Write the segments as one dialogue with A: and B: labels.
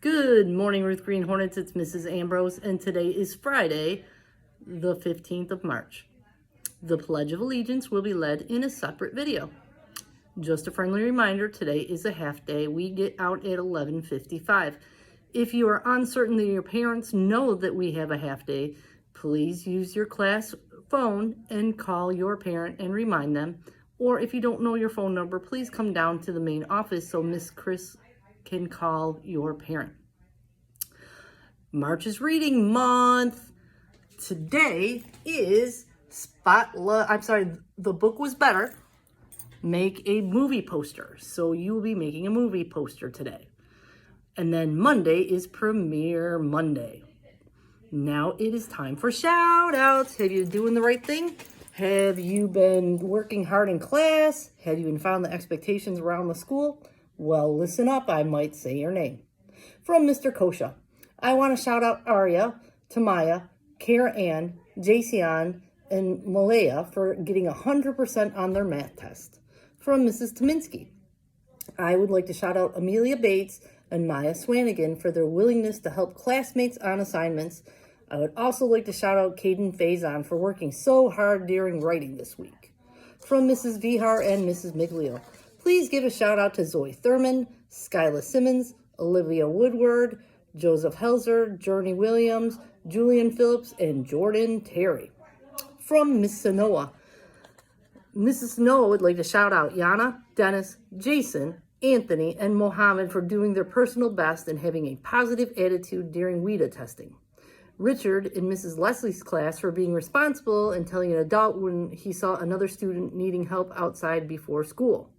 A: Good morning, Ruth Green Hornets. It's Mrs. Ambrose, and today is Friday, the 15th of March. The Pledge of Allegiance will be led in a separate video. Just a friendly reminder, today is a half day. We get out at 11:55. If you are uncertain that your parents know that we have a half day, please use your class phone and call your parent and remind them. Or if you don't know your phone number, please come down to the main office so Miss Chris can call your parent. March is reading month. Today is the book was better. Make a movie poster. So you will be making a movie poster today. And then Monday is Premiere Monday. Now it is time for shout outs. Have you been doing the right thing? Have you been working hard in class? Have you been following the expectations around the school? Well, listen up, I might say your name. From Mr. Kosha, I want to shout out Arya, Tamaya, Kara Ann, Jason, and Malaya for getting 100% on their math test. From Mrs. Tominsky, I would like to shout out Amelia Bates and Maya Swanigan for their willingness to help classmates on assignments. I would also like to shout out Caden Faison for working so hard during writing this week. From Mrs. Vihar and Mrs. Miglio, please give a shout out to Zoe Thurman, Skyla Simmons, Olivia Woodward, Joseph Helzer, Journey Williams, Julian Phillips, and Jordan Terry. From Miss Sanoa, Mrs. Sanoa would like to shout out Yana, Dennis, Jason, Anthony, and Mohammed for doing their personal best and having a positive attitude during WIDA testing. Richard in Mrs. Leslie's class for being responsible and telling an adult when he saw another student needing help outside before school.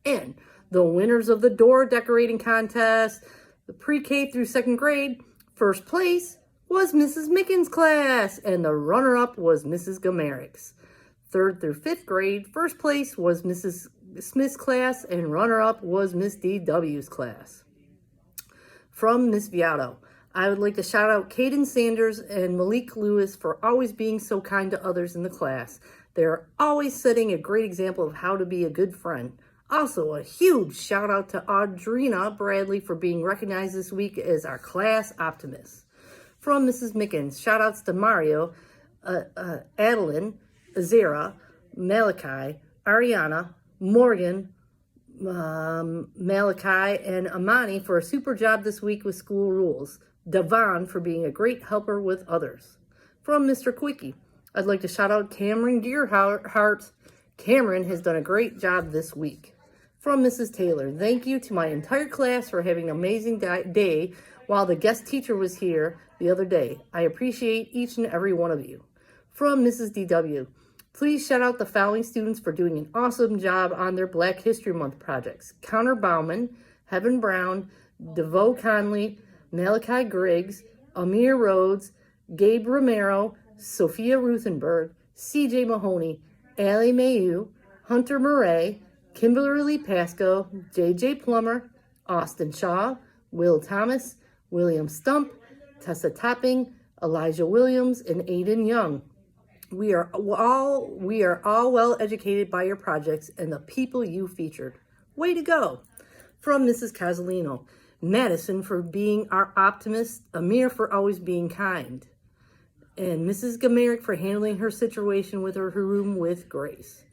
A: And the winners of the door decorating contest, the pre-K through second grade, first place was Mrs. Mickens' class, and the runner-up was Mrs. Gameric's. Third through fifth grade, first place was Mrs. Smith's class, and runner-up was Miss DW's class. From Miss Viato, I would like to shout out Caden Sanders and Malik Lewis for always being so kind to others in the class. They're always setting a great example of how to be a good friend. Also, a huge shout out to Audrina Bradley for being recognized this week as our class optimist. From Mrs. Mickens, shout outs to Mario, Adeline, Azera, Malachi, Ariana, Morgan, Malachi, and Amani for a super job this week with school rules. Devon for being a great helper with others. From Mr. Quickie, I'd like to shout out Cameron Gearhart. Cameron has done a great job this week. From Mrs. Taylor, thank you to my entire class for having an amazing day while the guest teacher was here the other day. I appreciate each and every one of you. From Mrs. DW, please shout out the following students for doing an awesome job on their Black History Month projects. Connor Bauman, Heaven Brown, DeVoe Conley, Malachi Griggs, Amir Rhodes, Gabe Romero, Sophia Ruthenberg, CJ Mahoney, Allie Mayu, Hunter Murray, Kimberly Pasco, JJ Plummer, Austin Shaw, Will Thomas, William Stump, Tessa Topping, Elijah Williams, and Aiden Young. We are all well educated by your projects and the people you featured. Way to go! From Mrs. Casalino, Madison for being our optimist, Amir for always being kind, and Mrs. Gamerick for handling her situation with her room with grace.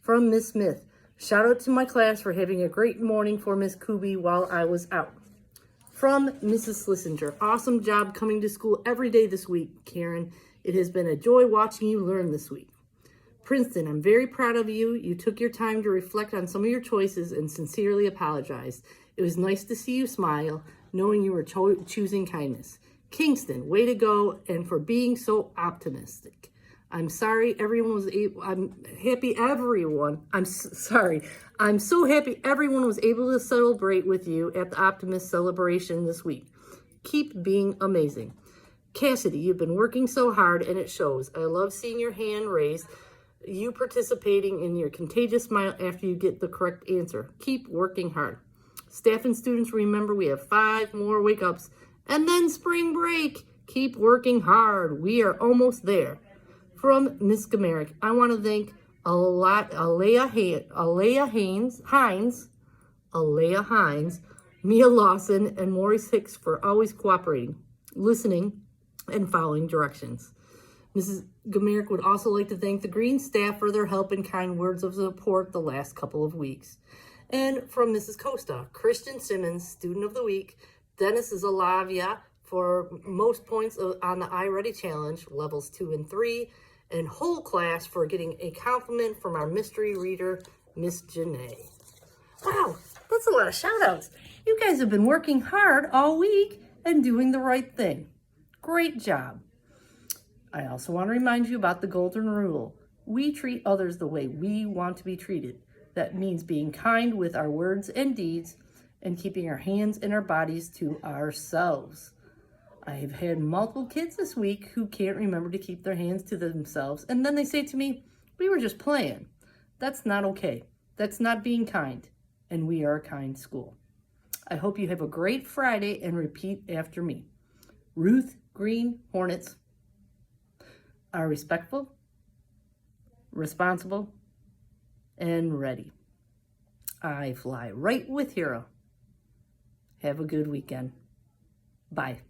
A: From Miss Smith, shout out to my class for having a great morning for Miss Kubi while I was out. From Mrs. Schlesinger, awesome job coming to school every day this week, Karen. It has been a joy watching you learn this week. Princeton, I'm very proud of you. You took your time to reflect on some of your choices and sincerely apologized. It was nice to see you smile, knowing you were choosing kindness. Kingston, way to go, and for being so optimistic. I'm so happy everyone was able to celebrate with you at the Optimist celebration this week. Keep being amazing. Cassidy, you've been working so hard and it shows. I love seeing your hand raised, you participating in your contagious smile after you get the correct answer. Keep working hard. Staff and students, remember we have 5 more wake-ups and then spring break. Keep working hard. We are almost there. From Miss Gamerick, I want to thank Alea Hines, Mia Lawson, and Maurice Hicks for always cooperating, listening, and following directions. Mrs. Gamerick would also like to thank the Green staff for their help and kind words of support the last couple of weeks. And from Mrs. Costa, Christian Simmons, Student of the Week, Dennis Zalavia for most points on the iReady Challenge, levels 2 and 3, and whole class for getting a compliment from our mystery reader, Miss Janae. Wow, that's a lot of shout-outs. You guys have been working hard all week and doing the right thing. Great job. I also want to remind you about the golden rule. We treat others the way we want to be treated. That means being kind with our words and deeds and keeping our hands and our bodies to ourselves. I have had multiple kids this week who can't remember to keep their hands to themselves, and then they say to me, "We were just playing." That's not okay. That's not being kind, and we are a kind school. I hope you have a great Friday and repeat after me. Ruth Green Hornets are respectful, responsible, and ready. I fly right with Hero. Have a good weekend. Bye.